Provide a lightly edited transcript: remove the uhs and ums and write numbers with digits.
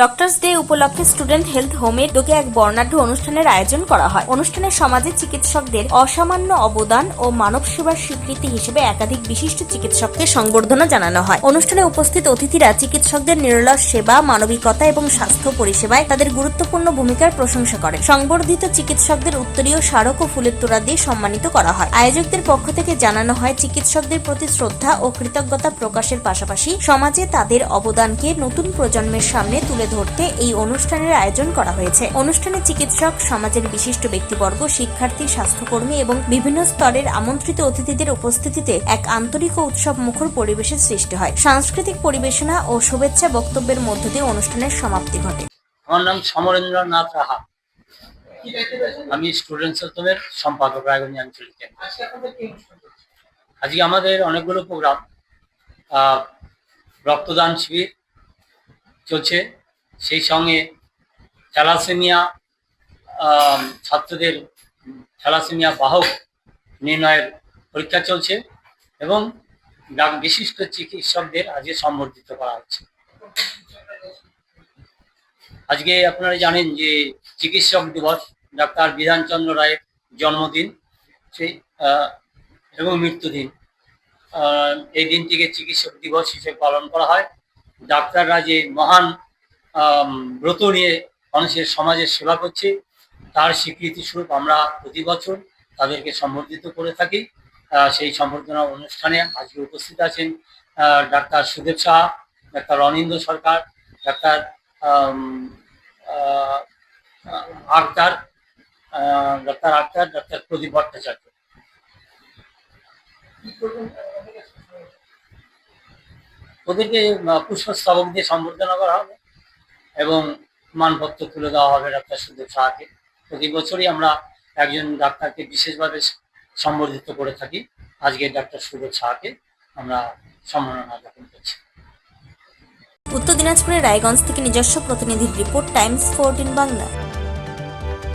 Doctors day উপলক্ষে student health হোমের উদ্যোগে এক বর্ণাঢ্য অনুষ্ঠানের আয়োজন করা হয়। অনুষ্ঠানে সমাজে চিকিৎসকদের অসামান্য অবদান ও মানব সেবার স্বীকৃতি হিসেবে একাধিক বিশিষ্ট চিকিৎসককে সংবর্ধনা জানানো হয়। অনুষ্ঠানে উপস্থিত অতিথিরা চিকিৎসকদের নিরলস সেবা, মানবিকতা এবং স্বাস্থ্য পরিষেবায় তাদের গুরুত্বপূর্ণ ভূমিকার প্রশংসা করেন। সংবর্ধিত চিকিৎসকদের উত্তরীয় স্মারক ও ফুলের তোড়া দিয়ে সম্মানিত করা হয়। আয়োজকদের পক্ষ থেকে জানানো হয়, চিকিৎসকদের প্রতি শ্রদ্ধা ও কৃতজ্ঞতা প্রকাশের পাশাপাশি সমাজে তাদের অবদানকে নতুন প্রজন্মের সামনে তুলে ধরতে এই অনুষ্ঠানের আয়োজন করা হয়েছে। অনুষ্ঠানে চিকিৎসক, সমাজের বিশিষ্ট ব্যক্তিবর্গ, শিক্ষার্থী, স্বাস্থ্যকর্মী এবং বিভিন্ন স্তরের আমন্ত্রিত অতিথিদের উপস্থিতিতে এক আন্তরিক ও উৎসব মুখর পরিবেশের সৃষ্টি হয়। সাংস্কৃতিক পরিবেশনা ও শুভেচ্ছা বক্তব্যের মধ্য দিয়ে অনুষ্ঠানের সমাপ্তি ঘটে। আমার নাম সমরেন্দ্রনাথ রাহা। আমি স্টুডেন্টস হেলথের সম্পাদক, রায়গঞ্জ আঞ্চলিক। আজকে আমাদের অনেকগুলো প্রোগ্রাম, রক্তদান শিবির চলছে, সেই সঙ্গে থ্যালাসেমিয়া ছাত্রদের থ্যালাসেমিয়া বাহক নির্ণয়ের পরীক্ষা চলছে এবং বিশিষ্ট চিকিৎসকদের আজকে সম্বর্ধিত করা হচ্ছে। আজকে আপনারা জানেন যে চিকিৎসক দিবস, ডাক্তার বিধানচন্দ্র রায়ের জন্মদিন সেই এবং মৃত্যুদিন। এই দিনটিকে চিকিৎসক দিবস হিসেবে পালন করা হয়। ডাক্তাররা যে মহান ব্রত নিয়ে মানুষের সমাজের সেবা করছে, তার স্বীকৃতি স্বরূপ আমরা প্রতি বছর তাদেরকে সম্বর্ধিত করে থাকি। সেই সম্বর্ধনা অনুষ্ঠানে আজকে উপস্থিত আছেন ডাক্তার সুদেব সাহা, ডাক্তার অনিন্দ্য সরকার, ডাক্তার আক্তার, ডাক্তার প্রদীপ ভট্টাচার্য। ওদেরকে পুষ্পস্তবক দিয়ে সম্বর্ধনা করা হবে এবং মানপত্র তুলে দেওয়া হবে ডাক্তার সুদেব সাহাকে। প্রতি বছরই আমরা একজন ডাক্তারকে বিশেষভাবে সম্বর্ধিত করে থাকি। আজকে ডাক্তার সুদেব সাহাকে আমরা সম্মাননা জ্ঞাপন করছি। উত্তর দিনাজপুরের রায়গঞ্জ থেকে নিজস্ব প্রতিনিধির রিপোর্ট, টাইমস 14 বাংলা।